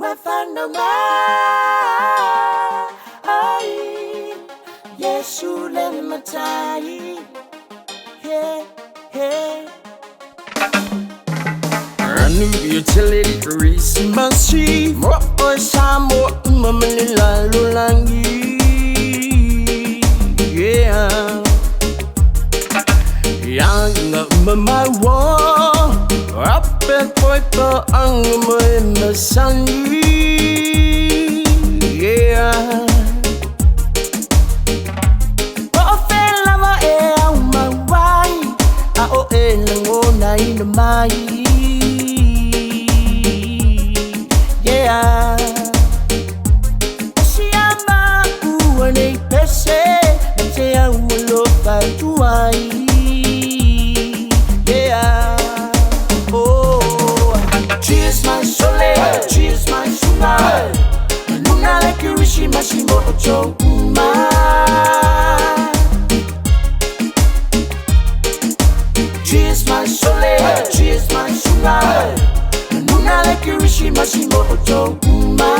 Wafana mai, Yeshua matai, hey, hey. A new utility Christmas Eve. Mo samo mamela lulangi, yeah. Yang mamawa, apel poiko ang masani, yeah. Ofela ma e au mawai, a o e langona ina mai, yeah. Siama uane pese, te au lo patuai. Cheers my sole, cheers my sugar. Nuna le kirishi mashimo ocho uma. Cheers my sole, cheers my sugar. Nuna le kirishi mashimo ocho uma.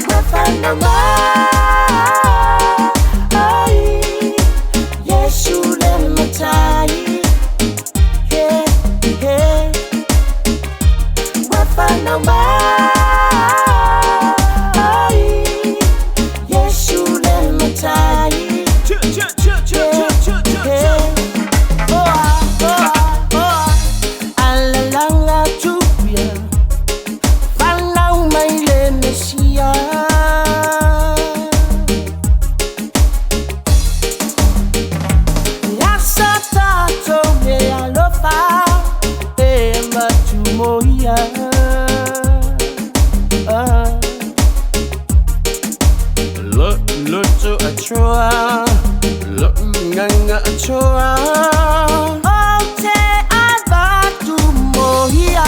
Wafana mai, Yeshua matai. Wafana mai, Yeshua matai. Alalanga tuya, fanau mai le Mesia. Yasatato me alofa, e matumoia. Look to a choa, look nganga a choa. Ote abatu mohia.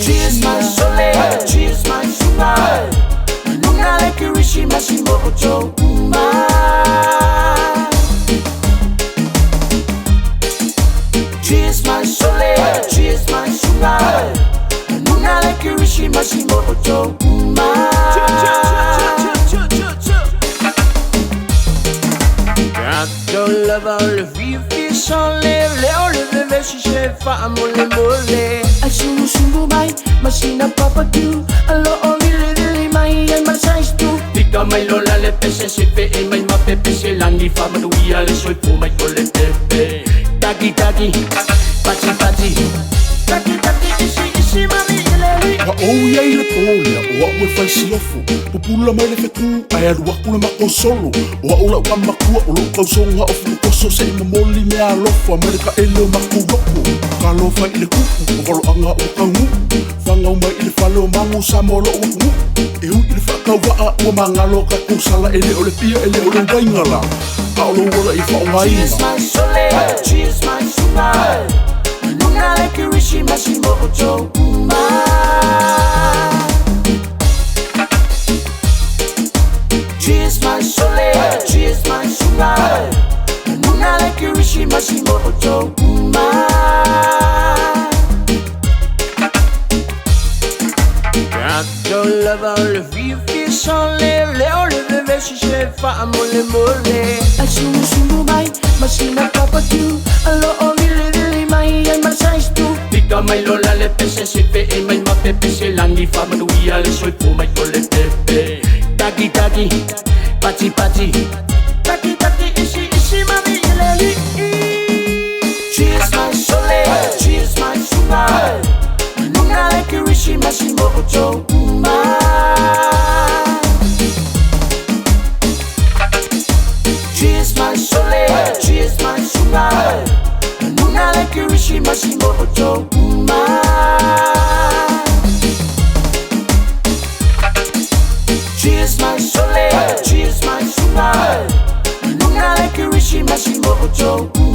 Cheers my sole, cheers my sugar. Nuna le kirishi mashimo ocho uma. Cheers my sole, cheers my sugar. Nuna le kirishi mashimo ocho uma. Your love on le vivi sans les on le bébé si je fais à mole mole. I sungu mai, machina papa tu. Allo only little mai and my size too. Pika mai lola le pese se pe e mai ma pepe se lani fa manuia le soy fu mai con le pepe. Taki taki, pachi pachi. Taki taki isi mami le. Wa o ia ile pole, wa o fai siofo. Pupula mai le fetu, ai aru aku le makonsolo. Wa o la wa makua o lo kausonga o fu koso se mamoli me alofa Amerika ele makuroko. Kalo fai ile kuku, o kalo anga o kangu. Fanga o mai ile falo mangu samolo o kuku. E hu ile whaka waa o mangalo ka kusala ele o le pia ele o le waingala. Ka o lo wala i wha o ngai. Cheers my sole, cheers my sugar. Nuna le kirishi mashimo ocho uma. Cheers my sole, cheers my sugar. Nuna le kirishi mashimo ocho uma. Your love on le vivi sans les on le bébé si je fais à mole mole. I sungu mai, machina papa tu. Allo only little mai and my size too. Pika mai lola le pese se pe e mai ma pepe se lani fa manuia le soy fu mai con le pepe. Taki taki, pachi pachi. Taki taki isi mami leli. Cheers my sole, cheers my sugar. Nuna le kirishi mashimo ocho uma. Cheers my sole, cheers my sugar. Nuna le kirishi mashimo ocho uma. Cheers my sole, cheers my sugar. Nuna le kirishi mashimo ocho uma.